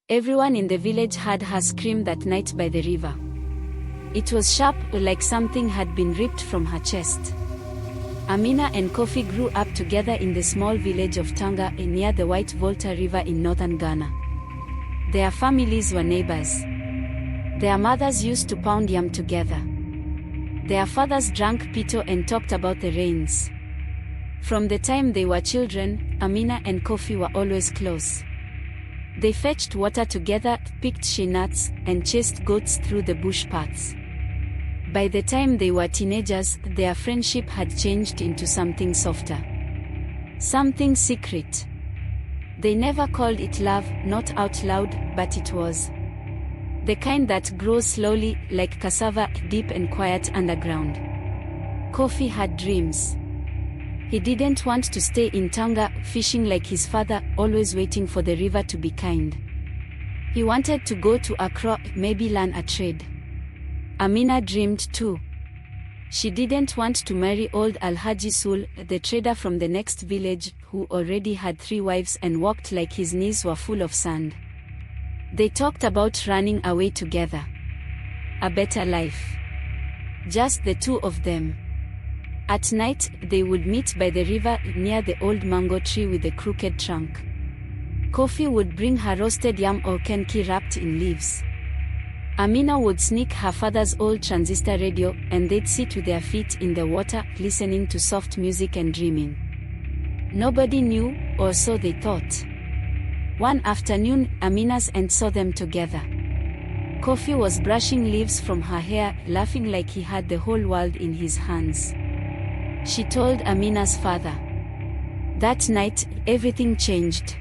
Everyone in the village heard her scream that night by the river. It was sharp, like something had been ripped from her chest. Amina and Kofi grew up together in the small village of Tanga near the White Volta River in northern Ghana. Their families were neighbors. Their mothers used to pound yam together. Their fathers drank pito and talked about the rains. From the time they were children, Amina and Kofi were always close. They fetched water together, picked shea nuts, and chased goats through the bush paths. By the time they were teenagers, their friendship had changed into something softer. Something secret. They never called it love, not out loud, but it was. The kind that grows slowly, like cassava, deep and quiet underground. Kofi had dreams. He didn't want to stay in Tanga, fishing like his father, always waiting for the river to be kind. He wanted to go to Accra, maybe learn a trade. Amina dreamed too. She didn't want to marry old Alhaji Sul, the trader from the next village, who already had 3 wives and walked like his knees were full of sand. They talked about running away together. A better life. Just the two of them. At night, they would meet by the river near the old mango tree with the crooked trunk. Kofi would bring her roasted yam or kenki wrapped in leaves. Amina would sneak her father's old transistor radio, and they'd sit with their feet in the water, listening to soft music and dreaming. Nobody knew, or so they thought. One afternoon, Amina's aunt saw them together. Kofi was brushing leaves from her hair, laughing like he had the whole world in his hands. She told Amina's father. That night, everything changed.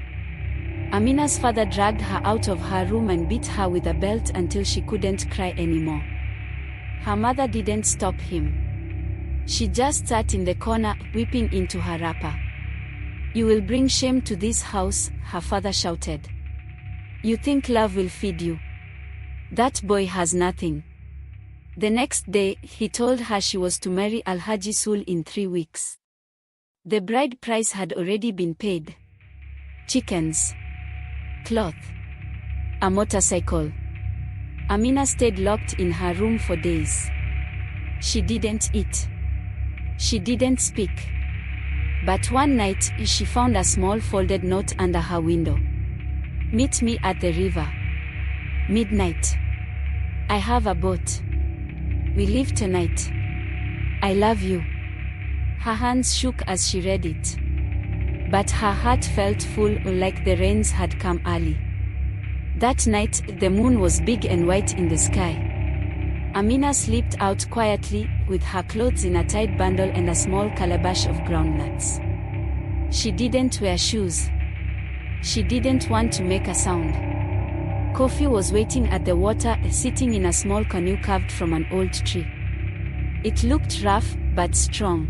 Amina's father dragged her out of her room and beat her with a belt until she couldn't cry anymore. Her mother didn't stop him. She just sat in the corner, weeping into her wrapper. "You will bring shame to this house," her father shouted. "You think love will feed you? That boy has nothing." The next day, he told her she was to marry Alhaji Sul in 3 weeks. The bride price had already been paid. Chickens. Cloth. A motorcycle. Amina stayed locked in her room for days. She didn't eat. She didn't speak. But one night, she found a small folded note under her window. "Meet me at the river. Midnight. I have a boat. We leave tonight. I love you." Her hands shook as she read it. But her heart felt full, like the rains had come early. That night, the moon was big and white in the sky. Amina slipped out quietly, with her clothes in a tight bundle and a small calabash of groundnuts. She didn't wear shoes. She didn't want to make a sound. Kofi was waiting at the water, sitting in a small canoe carved from an old tree. It looked rough, but strong.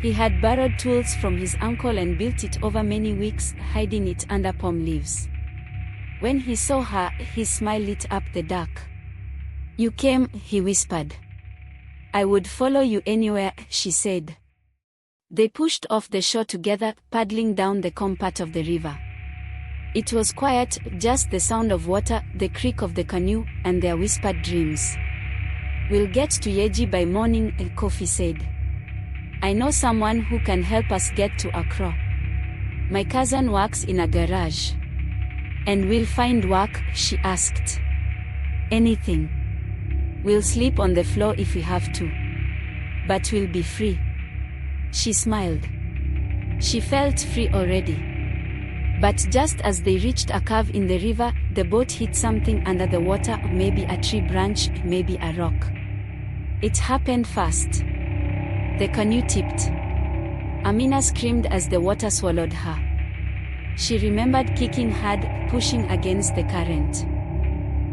He had borrowed tools from his uncle and built it over many weeks, hiding it under palm leaves. When he saw her, his smile lit up the dark. "You came," he whispered. "I would follow you anywhere," she said. They pushed off the shore together, paddling down the calm part of the river. It was quiet, just the sound of water, the creak of the canoe, and their whispered dreams. "We'll get to Yeji by morning," Kofi said. "I know someone who can help us get to Accra. My cousin works in a garage." "And we'll find work?" she asked. "Anything. We'll sleep on the floor if we have to. But we'll be free." She smiled. She felt free already. But just as they reached a curve in the river, the boat hit something under the water, maybe a tree branch, maybe a rock. It happened fast. The canoe tipped. Amina screamed as the water swallowed her. She remembered kicking hard, pushing against the current.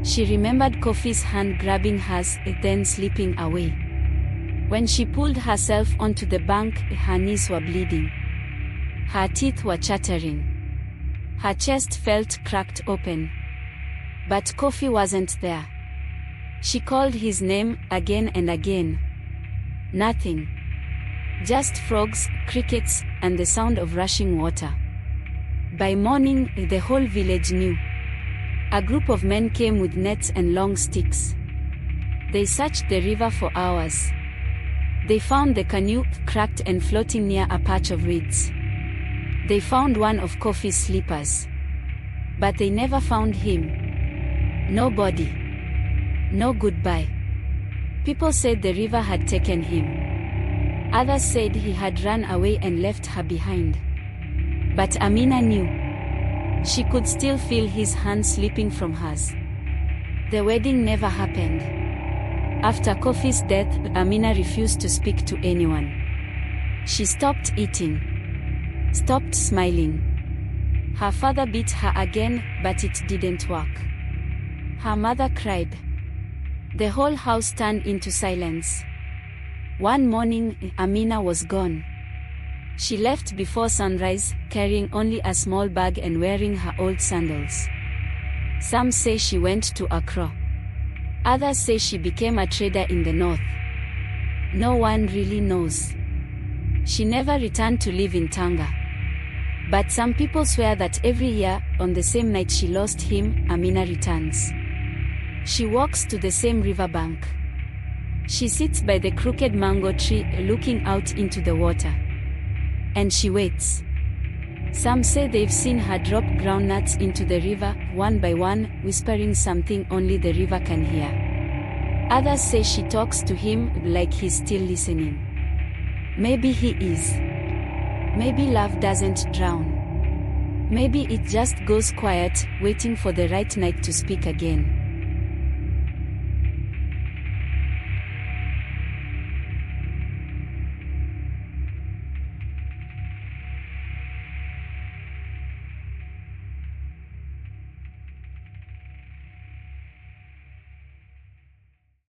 She remembered Kofi's hand grabbing hers, then slipping away. When she pulled herself onto the bank, her knees were bleeding. Her teeth were chattering. Her chest felt cracked open. But Kofi wasn't there. She called his name again and again. Nothing. Just frogs, crickets, and the sound of rushing water. By morning, the whole village knew. A group of men came with nets and long sticks. They searched the river for hours. They found the canoe cracked and floating near a patch of reeds. They found one of Kofi's slippers. But they never found him. No body. No goodbye. People said the river had taken him. Others said he had run away and left her behind. But Amina knew. She could still feel his hand slipping from hers. The wedding never happened. After Kofi's death, Amina refused to speak to anyone. She stopped eating. Stopped smiling. Her father beat her again, but it didn't work. Her mother cried. The whole house turned into silence. One morning, Amina was gone. She left before sunrise, carrying only a small bag and wearing her old sandals. Some say she went to Accra. Others say she became a trader in the north. No one really knows. She never returned to live in Tanga. But some people swear that every year, on the same night she lost him, Amina returns. She walks to the same riverbank. She sits by the crooked mango tree, looking out into the water. And she waits. Some say they've seen her drop groundnuts into the river, one by one, whispering something only the river can hear. Others say she talks to him, like he's still listening. Maybe he is. Maybe love doesn't drown. Maybe it just goes quiet, waiting for the right night to speak again.